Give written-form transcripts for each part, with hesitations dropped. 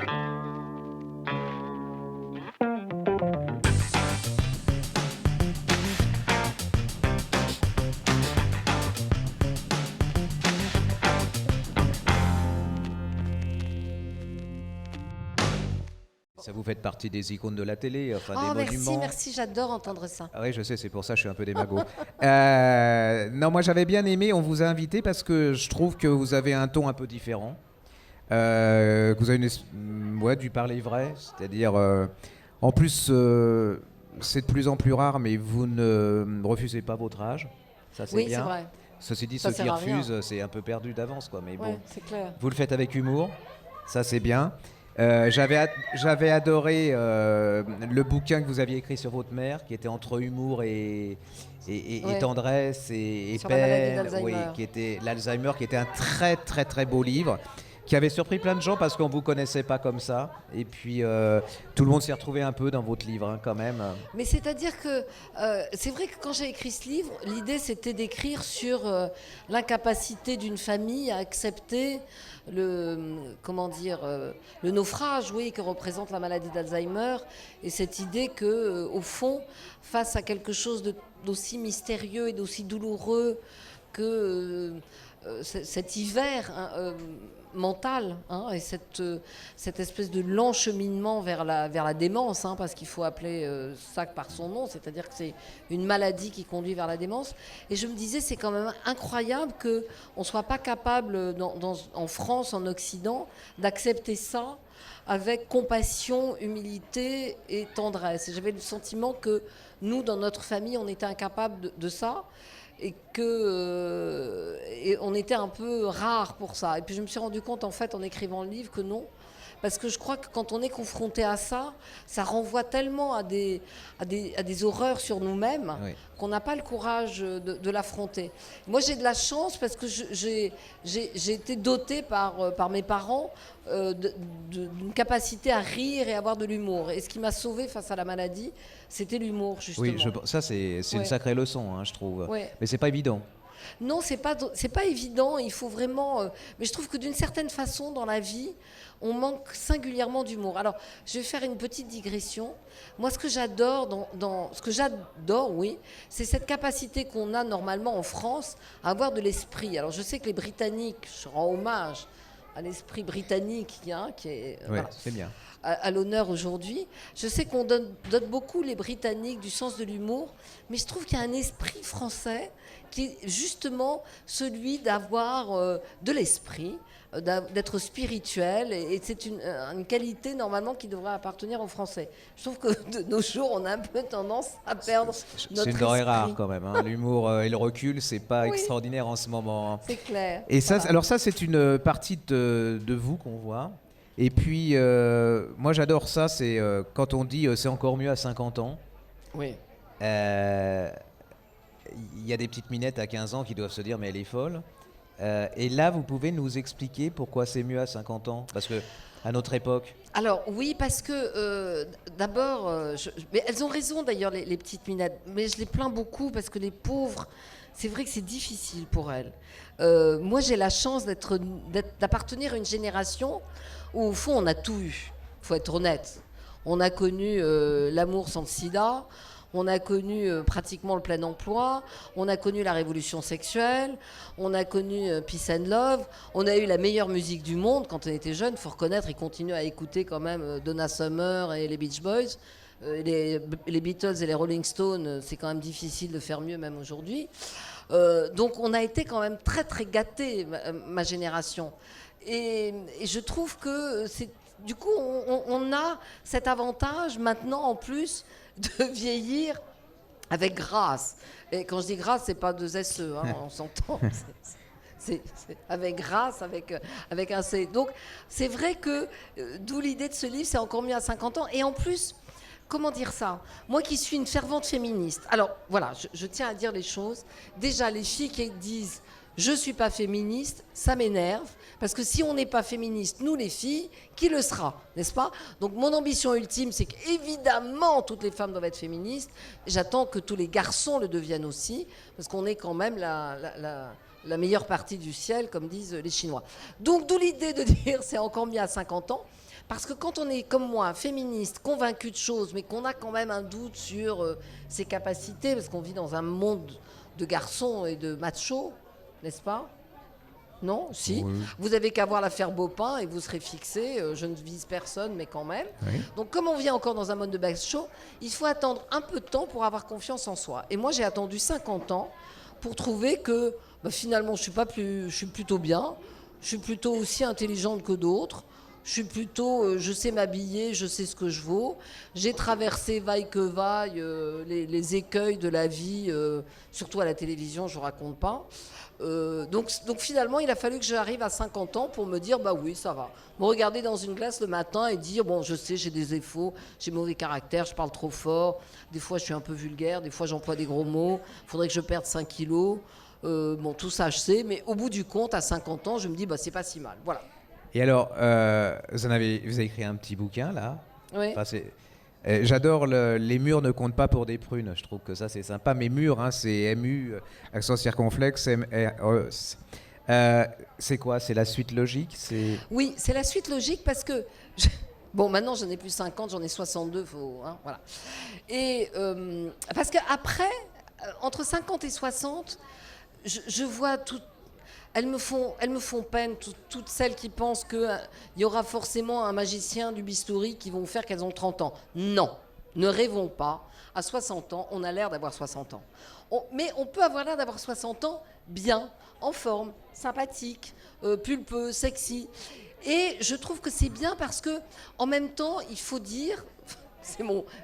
Ça vous fait partie des icônes de la télé, enfin Oh, des monuments. merci, j'adore entendre ça. Ah oui, je sais, c'est pour ça que je suis un peu démago. Non, moi j'avais bien aimé, on vous a invité parce que je trouve que vous avez un ton un peu différent. Que vous avez ouais, du parler vrai, c'est-à-dire, en plus, c'est de plus en plus rare, mais vous ne refusez pas votre âge, ça c'est Oui, bien. c'est vrai. Ceci dit, Ça ceux qui sert à rien. refusent, c'est un peu perdu d'avance, quoi. Mais Ouais, bon, c'est clair. vous le faites avec humour, ça c'est bien. J'avais adoré le bouquin que vous aviez écrit sur votre mère, qui était entre humour et Ouais. tendresse et Sur la maladie peine, oui, d'Alzheimer. qui était l'Alzheimer, qui était un très très très beau livre, qui avait surpris plein de gens parce qu'on vous connaissait pas comme ça. Et puis tout le monde s'est retrouvé un peu dans votre livre, hein, quand même. Mais c'est-à-dire que c'est vrai que quand j'ai écrit ce livre, l'idée c'était d'écrire sur l'incapacité d'une famille à accepter le naufrage, oui, que représente la maladie d'Alzheimer, et cette idée que, au fond, face à quelque chose d'aussi mystérieux et d'aussi douloureux que cet hiver, hein, mental, hein, et cette espèce de lent cheminement vers la démence, hein, parce qu'il faut appeler ça par son nom, c'est-à-dire que c'est une maladie qui conduit vers la démence. Et je me disais, c'est quand même incroyable qu'on ne soit pas capable, en France, en Occident, d'accepter ça avec compassion, humilité et tendresse. Et j'avais le sentiment que nous, dans notre famille, on était incapables de ça. Et on était un peu rare pour ça. Et puis je me suis rendu compte en fait en écrivant le livre que non, parce que je crois que quand on est confronté à ça, ça renvoie tellement à des horreurs sur nous-mêmes, oui, qu'on n'a pas le courage de l'affronter. Moi j'ai de la chance parce que j'ai été dotée par mes parents d'une capacité à rire et à avoir de l'humour. Et ce qui m'a sauvée face à la maladie, c'était l'humour, justement. Oui, ça c'est une sacrée leçon, hein, je trouve. Ouais. Mais c'est pas évident. Non, c'est pas évident. Il faut vraiment. Mais je trouve que d'une certaine façon, dans la vie, on manque singulièrement d'humour. Alors, je vais faire une petite digression. Moi, ce que j'adore oui, c'est cette capacité qu'on a normalement en France à avoir de l'esprit. Alors, je sais que les Britanniques, je rends hommage à l'esprit britannique, hein, qui est voilà, c'est bien. À l'honneur aujourd'hui. Je sais qu'on donne beaucoup les Britanniques du sens de l'humour, mais je trouve qu'il y a un esprit français qui est justement celui d'avoir de l'esprit, d'être spirituel, et c'est une qualité normalement qui devrait appartenir aux Français. Je trouve que de nos jours, on a un peu tendance à perdre notre esprit. C'est une denrée rare quand même, hein. L'humour et le recul, c'est pas extraordinaire en ce moment. C'est clair. Et ça, alors ça, c'est une partie de vous qu'on voit. Et puis, moi j'adore ça, c'est quand on dit c'est encore mieux à 50 ans. Oui. Il y a des petites minettes à 15 ans qui doivent se dire mais elle est folle. Et là, vous pouvez nous expliquer pourquoi c'est mieux à 50 ans? Parce que à notre époque... Alors oui, parce que d'abord, mais elles ont raison d'ailleurs les petites minettes, mais je les plains beaucoup parce que les pauvres, c'est vrai que c'est difficile pour elles. Moi j'ai la chance d'appartenir à une génération où au fond on a tout eu, il faut être honnête. On a connu l'amour sans le sida, on a connu pratiquement le plein emploi, on a connu la révolution sexuelle, on a connu Peace and Love, on a eu la meilleure musique du monde quand on était jeune, il faut reconnaître, ils continuent à écouter quand même Donna Summer et les Beach Boys. Les Beatles et les Rolling Stones, c'est quand même difficile de faire mieux même aujourd'hui. Donc on a été quand même très très gâtés, ma génération. Et je trouve que du coup on a cet avantage maintenant en plus de vieillir avec grâce. Et quand je dis grâce, c'est pas 2 SE, hein, on s'entend. C'est avec grâce, avec un C. Donc c'est vrai que, d'où l'idée de ce livre, c'est encore mieux à 50 ans. Et en plus, comment dire ça? Moi qui suis une fervente féministe, alors voilà, je tiens à dire les choses. Déjà, les filles qui disent je ne suis pas féministe, ça m'énerve, parce que si on n'est pas féministe, nous les filles, qui le sera, n'est-ce pas? Donc mon ambition ultime, c'est qu'évidemment, toutes les femmes doivent être féministes. J'attends que tous les garçons le deviennent aussi, parce qu'on est quand même la meilleure partie du ciel, comme disent les Chinois. Donc d'où l'idée de dire c'est encore mieux à 50 ans, parce que quand on est comme moi, féministe, convaincu de choses, mais qu'on a quand même un doute sur ses capacités, parce qu'on vit dans un monde de garçons et de machos, n'est-ce pas ? Non ? Si. Oui. Vous avez qu'à voir l'affaire Beaupin et vous serez fixé. Je ne vise personne, mais quand même. Oui. Donc, comme on vit encore dans un monde de macho, il faut attendre un peu de temps pour avoir confiance en soi. Et moi, j'ai attendu 50 ans pour trouver que finalement, je suis plutôt bien. Je suis plutôt aussi intelligente que d'autres. Je suis plutôt, je sais m'habiller, je sais ce que je vaux. J'ai traversé vaille que vaille les écueils de la vie, surtout à la télévision, je ne raconte pas. Donc finalement, il a fallu que j'arrive à 50 ans pour me dire, bah oui, ça va. Me regarder dans une glace le matin et dire, bon, je sais, j'ai des défauts, j'ai mauvais caractère, je parle trop fort, des fois je suis un peu vulgaire, des fois j'emploie des gros mots, il faudrait que je perde 5 kilos. Bon, tout ça, je sais, mais au bout du compte, à 50 ans, je me dis, bah c'est pas si mal. Voilà. Et alors, vous avez écrit un petit bouquin, là. Oui. Enfin, j'adore les murs ne comptent pas pour des prunes. Je trouve que ça, c'est sympa. Mais murs, hein, c'est MU, accent circonflexe, MRE. C'est quoi ? C'est la suite logique ? Oui, c'est la suite logique parce que... Bon, maintenant, j'en ai plus 50, j'en ai 62, voilà. Et parce qu'après, entre 50 et 60, je vois tout... Elles me font peine, toutes celles qui pensent qu'il y aura forcément un magicien du bistouri qui vont faire qu'elles ont 30 ans. Non, ne rêvons pas. À 60 ans, on a l'air d'avoir 60 ans. Mais on peut avoir l'air d'avoir 60 ans bien, en forme, sympathique, pulpeux, sexy. Et je trouve que c'est bien parce que, en même temps, il faut dire...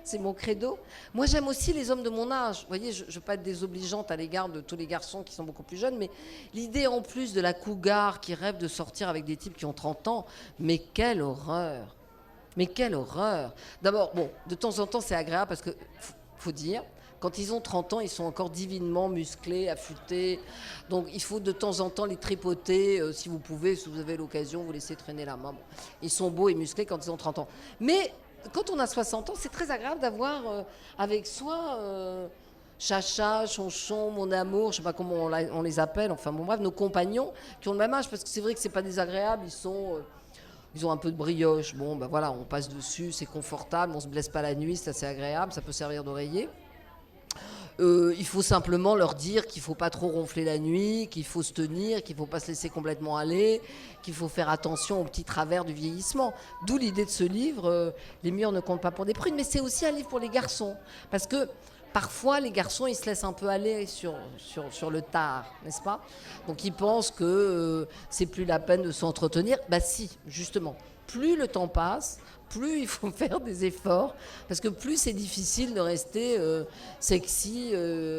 C'est mon credo. Moi, j'aime aussi les hommes de mon âge. Vous voyez, je ne veux pas être désobligeante à l'égard de tous les garçons qui sont beaucoup plus jeunes, mais l'idée en plus de la cougar qui rêve de sortir avec des types qui ont 30 ans, mais quelle horreur! Mais quelle horreur! D'abord, bon, de temps en temps, c'est agréable parce que, faut dire, quand ils ont 30 ans, ils sont encore divinement musclés, affûtés. Donc, il faut de temps en temps les tripoter. Si vous pouvez, si vous avez l'occasion, vous laissez traîner la main. Bon, ils sont beaux et musclés quand ils ont 30 ans. Mais... quand on a 60 ans, c'est très agréable d'avoir avec soi Chacha, Chonchon, mon amour, je ne sais pas comment on les appelle, enfin bon bref, nos compagnons qui ont le même âge, parce que c'est vrai que ce n'est pas désagréable, ils ont un peu de brioche, bon ben voilà, on passe dessus, c'est confortable, on ne se blesse pas la nuit, c'est assez agréable, ça peut servir d'oreiller. Il faut simplement leur dire qu'il ne faut pas trop ronfler la nuit, qu'il faut se tenir, qu'il ne faut pas se laisser complètement aller, qu'il faut faire attention aux petits travers du vieillissement. D'où l'idée de ce livre, Les murs ne comptent pas pour des prunes. Mais c'est aussi un livre pour les garçons. Parce que parfois, les garçons, ils se laissent un peu aller sur le tard, n'est-ce pas ? Donc ils pensent que c'est plus la peine de s'entretenir. Bah si, justement. Plus le temps passe, plus il faut faire des efforts, parce que plus c'est difficile de rester sexy,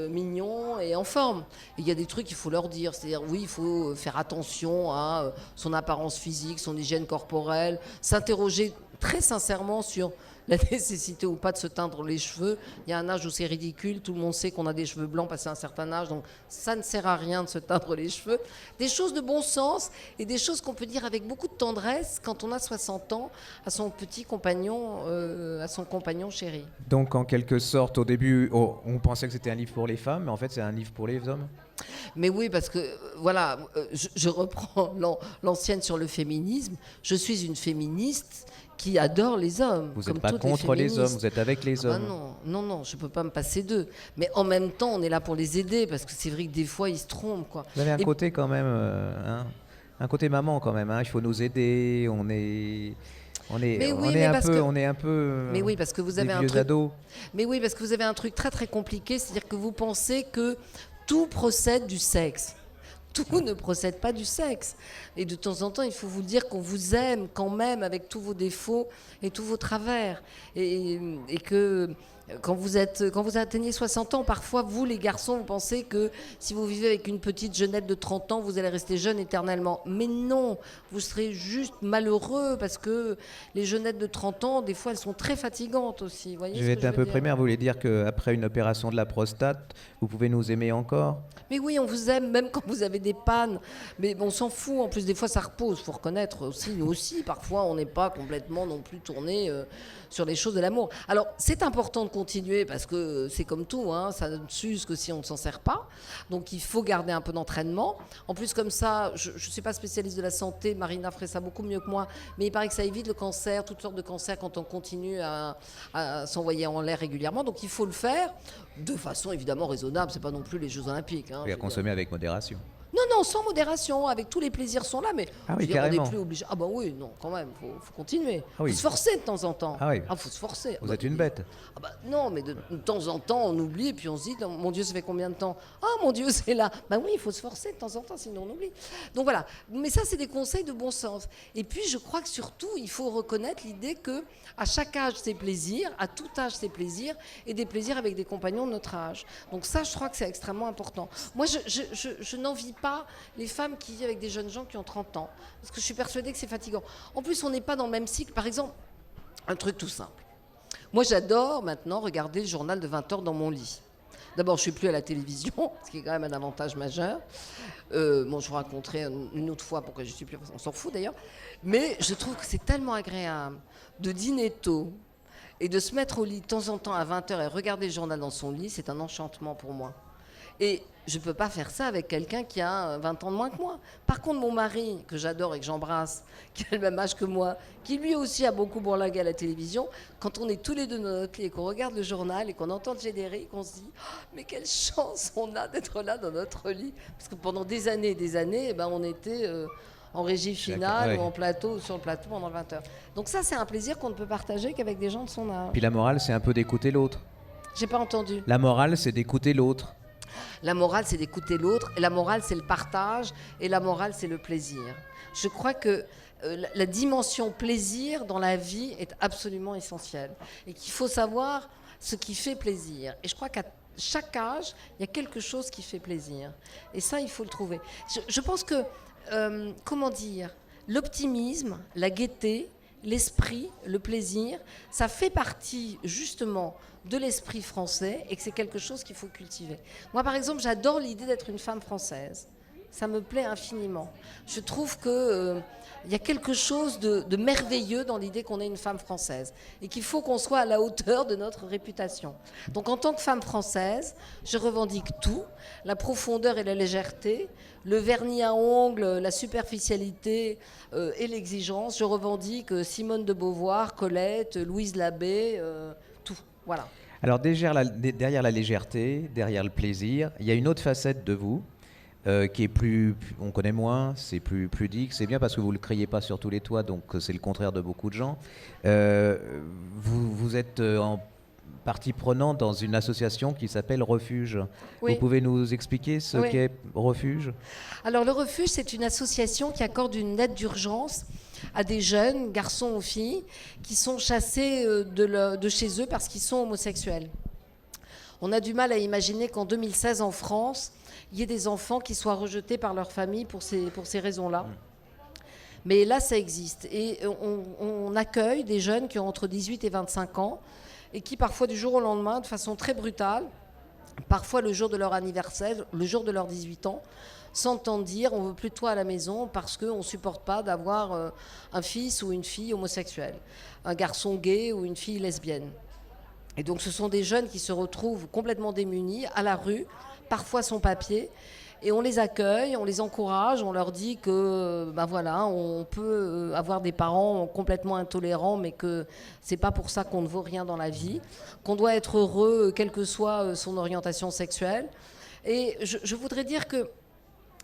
mignon et en forme. Il y a des trucs qu'il faut leur dire, c'est-à-dire oui, il faut faire attention à son apparence physique, son hygiène corporelle, s'interroger très sincèrement sur la nécessité ou pas de se teindre les cheveux. Il y a un âge où c'est ridicule, tout le monde sait qu'on a des cheveux blancs passé un certain âge, donc ça ne sert à rien de se teindre les cheveux. Des choses de bon sens et des choses qu'on peut dire avec beaucoup de tendresse quand on a 60 ans à son petit compagnon, à son compagnon chéri. Donc en quelque sorte, au début, on pensait que c'était un livre pour les femmes, mais en fait c'est un livre pour les hommes. Mais oui, parce que, voilà, je reprends l'ancienne sur le féminisme. Je suis une féministe qui adore les hommes. Vous n'êtes pas contre les hommes, vous êtes avec les hommes. Non, je ne peux pas me passer d'eux. Mais en même temps, on est là pour les aider, parce que c'est vrai que des fois, ils se trompent, quoi. Vous avez un côté quand même, un côté maman quand même, hein. Il faut nous aider, on est un peu mais oui, parce que vous avez des vieux ados. Mais oui, parce que vous avez un truc très très compliqué, c'est-à-dire que vous pensez que tout procède du sexe. Tout ne procède pas du sexe. Et de temps en temps, il faut vous dire qu'on vous aime quand même avec tous vos défauts et tous vos travers. Et que quand vous atteignez 60 ans, parfois, vous, les garçons, vous pensez que si vous vivez avec une petite jeunette de 30 ans, vous allez rester jeune éternellement. Mais non, vous serez juste malheureux parce que les jeunettes de 30 ans, des fois, elles sont très fatigantes aussi. Voyez, je vais être un peu primaire, vous voulez dire qu'après une opération de la prostate, vous pouvez nous aimer encore ? Mais oui, on vous aime même quand vous avez des pannes. Mais on s'en fout. En plus, des fois, ça repose. Il faut reconnaître aussi, nous aussi, parfois, on n'est pas complètement non plus tourné sur les choses de l'amour. Alors, c'est important de continuer parce que c'est comme tout, hein, ça ne s'use que si on ne s'en sert pas. Donc il faut garder un peu d'entraînement. En plus, comme ça, je ne suis pas spécialiste de la santé, Marina ferait ça beaucoup mieux que moi, mais il paraît que ça évite le cancer, toutes sortes de cancers quand on continue à s'envoyer en l'air régulièrement. Donc il faut le faire de façon évidemment raisonnable, c'est pas non plus les Jeux Olympiques. Hein, Et à consommer avec modération. Non, sans modération, avec tous les plaisirs sont là, mais Ah oui, on carrément. n'est plus obligé. Ah bah oui, non, quand même, faut continuer. Ah oui. Faut se forcer de temps en temps. Ah oui. Faut se forcer. Vous êtes une bête. Ah bah non, mais de temps en temps, on oublie et puis on se dit, mon Dieu, ça fait combien de temps? Ah, mon Dieu, c'est là. Bah oui, il faut se forcer de temps en temps, sinon on oublie. Donc voilà. Mais ça, c'est des conseils de bon sens. Et puis, je crois que surtout, il faut reconnaître l'idée que à chaque âge, c'est plaisir, à tout âge, c'est plaisir, et des plaisirs avec des compagnons de notre âge. Donc ça, je crois que c'est extrêmement important. Moi, je n'envie pas les femmes qui vivent avec des jeunes gens qui ont 30 ans, parce que je suis persuadée que c'est fatigant. En plus, on n'est pas dans le même cycle. Par exemple, un truc tout simple. Moi, j'adore maintenant regarder le journal de 20 heures dans mon lit. D'abord, je ne suis plus à la télévision, ce qui est quand même un avantage majeur. Bon, je vous raconterai une autre fois pourquoi je ne suis plus, on s'en fout d'ailleurs. Mais je trouve que c'est tellement agréable de dîner tôt et de se mettre au lit de temps en temps à 20 heures et regarder le journal dans son lit, c'est un enchantement pour moi. Et je ne peux pas faire ça avec quelqu'un qui a 20 ans de moins que moi. Par contre, mon mari, que j'adore et que j'embrasse, qui a le même âge que moi, qui lui aussi a beaucoup bourlingué à la télévision, quand on est tous les deux dans notre lit et qu'on regarde le journal et qu'on entend le générique, on se dit oh, mais quelle chance on a d'être là dans notre lit. Parce que pendant des années et des années, on était en régie finale ou en plateau ou sur le plateau pendant 20 heures. Donc ça, c'est un plaisir qu'on ne peut partager qu'avec des gens de son âge. Puis la morale, c'est un peu d'écouter l'autre. J'ai pas entendu. La morale, c'est d'écouter l'autre. La morale, c'est d'écouter l'autre. Et la morale, c'est le partage. Et la morale, c'est le plaisir. Je crois que la dimension plaisir dans la vie est absolument essentielle. Et qu'il faut savoir ce qui fait plaisir. Et je crois qu'à chaque âge, il y a quelque chose qui fait plaisir. Et ça, il faut le trouver. Je pense que, comment dire, l'optimisme, la gaieté, l'esprit, le plaisir, ça fait partie justement de l'esprit français et que c'est quelque chose qu'il faut cultiver. Moi, par exemple, j'adore l'idée d'être une femme française. Ça me plaît infiniment. Je trouve qu'il y a quelque chose de merveilleux dans l'idée qu'on est une femme française et qu'il faut qu'on soit à la hauteur de notre réputation. Donc, en tant que femme française, je revendique tout, la profondeur et la légèreté, le vernis à ongles, la superficialité et l'exigence. Je revendique Simone de Beauvoir, Colette, Louise Labbé, tout. Voilà. Alors derrière la légèreté, derrière le plaisir, il y a une autre facette de vous qui est plus, on connaît moins, c'est plus pudique. C'est bien parce que vous ne le criez pas sur tous les toits, donc c'est le contraire de beaucoup de gens. Vous êtes en partie prenante dans une association qui s'appelle Refuge. Oui. Vous pouvez nous expliquer ce qu'est Refuge ? Alors le Refuge, c'est une association qui accorde une aide d'urgence à des jeunes, garçons ou filles, qui sont chassés de chez eux parce qu'ils sont homosexuels. On a du mal à imaginer qu'en 2016, en France, il y ait des enfants qui soient rejetés par leur famille pour ces raisons-là. Mais là, ça existe. Et on accueille des jeunes qui ont entre 18 et 25 ans et qui, parfois du jour au lendemain, de façon très brutale, parfois le jour de leur anniversaire, le jour de leurs 18 ans, s'entendent dire on veut plus de toi à la maison parce qu'on ne supporte pas d'avoir un fils ou une fille homosexuelle, un garçon gay ou une fille lesbienne. Et donc ce sont des jeunes qui se retrouvent complètement démunis à la rue, parfois sans papier, et on les accueille, on les encourage, on leur dit que on peut avoir des parents complètement intolérants, mais que c'est pas pour ça qu'on ne vaut rien dans la vie, qu'on doit être heureux quelle que soit son orientation sexuelle. Et je voudrais dire que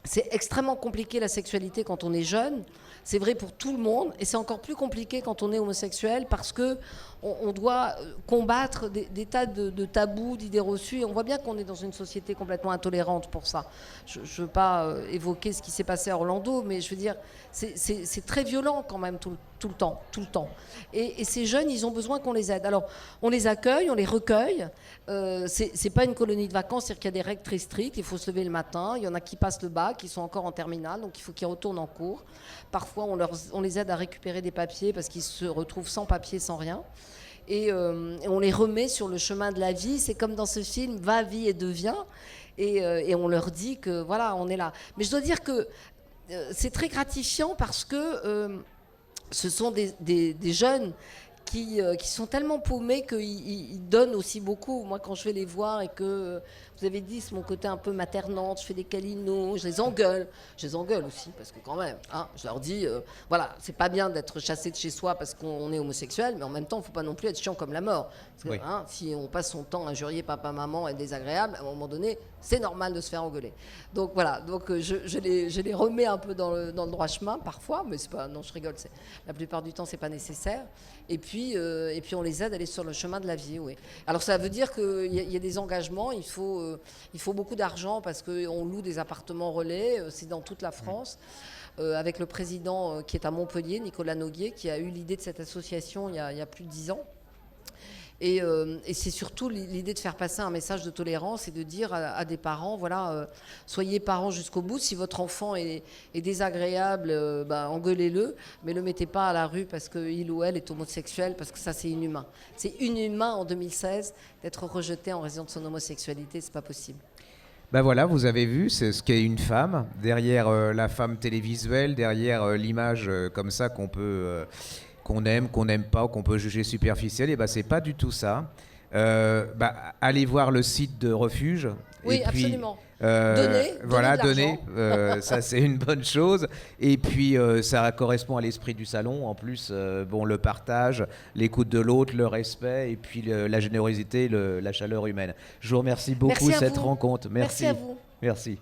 c'est extrêmement compliqué la sexualité quand on est jeune. C'est vrai pour tout le monde et c'est encore plus compliqué quand on est homosexuel parce que on doit combattre des tas de tabous, d'idées reçues et on voit bien qu'on est dans une société complètement intolérante pour ça. Je ne veux pas évoquer ce qui s'est passé à Orlando, mais je veux dire, c'est très violent quand même tout le temps. Et ces jeunes, ils ont besoin qu'on les aide. Alors, on les accueille, on les recueille. C'est pas une colonie de vacances, c'est-à-dire qu'il y a des règles très strictes. Il faut se lever le matin. Il y en a qui passent le bac, qui sont encore en terminale, donc il faut qu'ils retournent en cours. Parfois, on les aide à récupérer des papiers parce qu'ils se retrouvent sans papier, sans rien. Et on les remet sur le chemin de la vie. C'est comme dans ce film Va, vie et deviens. Et on leur dit que voilà, on est là. Mais je dois dire que c'est très gratifiant parce que ce sont des jeunes qui sont tellement paumés qu'ils donnent aussi beaucoup. Moi, quand je vais les voir et que, vous avez dit, c'est mon côté un peu maternante, je fais des câlinos, je les engueule. Je les engueule aussi, parce que quand même, hein, je leur dis, voilà, c'est pas bien d'être chassé de chez soi parce qu'on est homosexuel, mais en même temps, il ne faut pas non plus être chiant comme la mort. Parce que, Oui. hein, si on passe son temps à injurier papa, maman, être désagréable, à un moment donné, c'est normal de se faire engueuler. Donc voilà, donc, je les remets un peu dans le droit chemin, parfois, mais c'est pas, non, je rigole, la plupart du temps, c'est pas nécessaire. Et puis on les aide à aller sur le chemin de la vie, oui. Alors ça veut dire qu'il y a des engagements, il faut beaucoup d'argent parce qu'on loue des appartements relais, c'est dans toute la France. Avec le président qui est à Montpellier, Nicolas Noguier, qui a eu l'idée de cette association il y a plus de 10 ans. Et c'est surtout l'idée de faire passer un message de tolérance et de dire à des parents, voilà, soyez parents jusqu'au bout. Si votre enfant est désagréable, engueulez-le, mais ne le mettez pas à la rue parce qu'il ou elle est homosexuel, parce que ça, c'est inhumain. C'est inhumain en 2016 d'être rejeté en raison de son homosexualité, c'est pas possible. Ben voilà, vous avez vu, c'est ce qu'est une femme, derrière la femme télévisuelle, derrière l'image comme ça qu'on aime, qu'on n'aime pas, qu'on peut juger superficielle, et ben c'est pas du tout ça. Allez voir le site de Refuge. Oui, et puis, absolument. Donner voilà, de donner, l'argent. ça c'est une bonne chose. Et puis ça correspond à l'esprit du salon. En plus, le partage, l'écoute de l'autre, le respect, et puis la générosité, la chaleur humaine. Je vous remercie beaucoup Merci à cette vous. rencontre. Merci à vous. Merci.